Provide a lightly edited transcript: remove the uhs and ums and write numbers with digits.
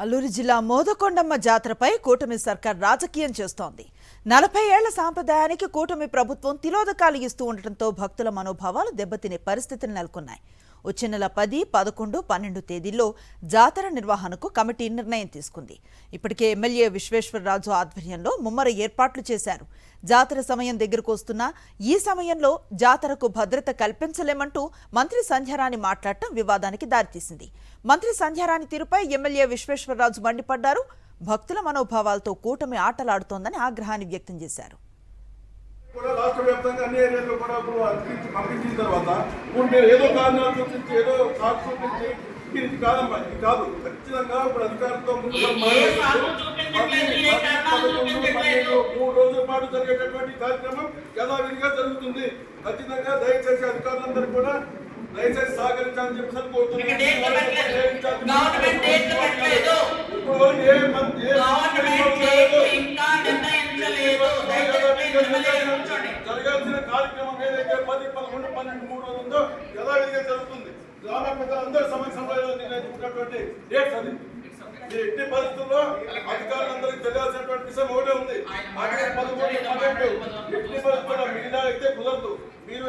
అల్లూరి జిల్లా మోదకొండమ్మ జాతరపై కూటమి సర్కార్ రాజకీయం చేస్తోంది. 40 ఏళ్ల సాంప్రదాయానికి కూటమి ప్రభుత్వం తిలోదకాలు ఇస్తూ ఉండటంతో భక్తుల మనోభావాలు దెబ్బతినే పరిస్థితులు నెలకొన్నాయి. వచ్చే నెల 10, 11, 12 తేదీల్లో జాతర నిర్వహణకు కమిటీ నిర్ణయం తీసుకుంది. ఇప్పటికే ఎమ్మెల్యే విశ్వేశ్వరరాజు ఆధ్వర్యంలో ముమ్మర ఏర్పాట్లు చేశారు. జాతర సమయం దగ్గరకు వస్తున్నా ఈ సమయంలో జాతరకు భద్రత కల్పించలేమంటూ మంత్రి సంధ్యారాణి మాట్లాడటం వివాదానికి దారితీసింది. మంత్రి సంధ్యారాణి తీరుపై ఎమ్మెల్యే విశ్వేశ్వరరాజు మండిపడ్డారు. భక్తుల మనోభావాలతో కూటమి ఆటలాడుతోందని ఆగ్రహాన్ని వ్యక్తం చేశారు. రాష్ట్ర వ్యాప్తంగా అన్ని ఏరియాల్లో కూడా పంపించిన తర్వాత మీరు ఏదో కారణాలు చూపించి ఏదో సాకు చూపించి ఇది కాదమ్మా, ఇది కాదు. ఖచ్చితంగా ఇప్పుడు అధికారులతో 3 రోజుల పాటు జరిగేటటువంటి కార్యక్రమం యథావిధిగా జరుగుతుంది. ఖచ్చితంగా దయచేసి అధికారులందరూ కూడా దయచేసి సహకరించాలని చెప్పేసి కోరుతున్నాను. జరగాల్సిన కార్యక్రమం ఏదైతే 10, 11, 12, 3 రోజులు ఉందో యథావిధిగా జరుగుతుంది. గ్రామ పెద్దలందరూ సమయంలో నిర్ణయించుకున్నటువంటి డేట్స్ అది. ఎట్టి పరిస్థితుల్లో అధికారులందరికీ తెలియాల్సినటువంటి విషయం ఒకటే ఉంది. 13, 14, 12 ఎట్టి పరిస్థితుల్లో మిగిలిన అయితే కుదరదు. మీరు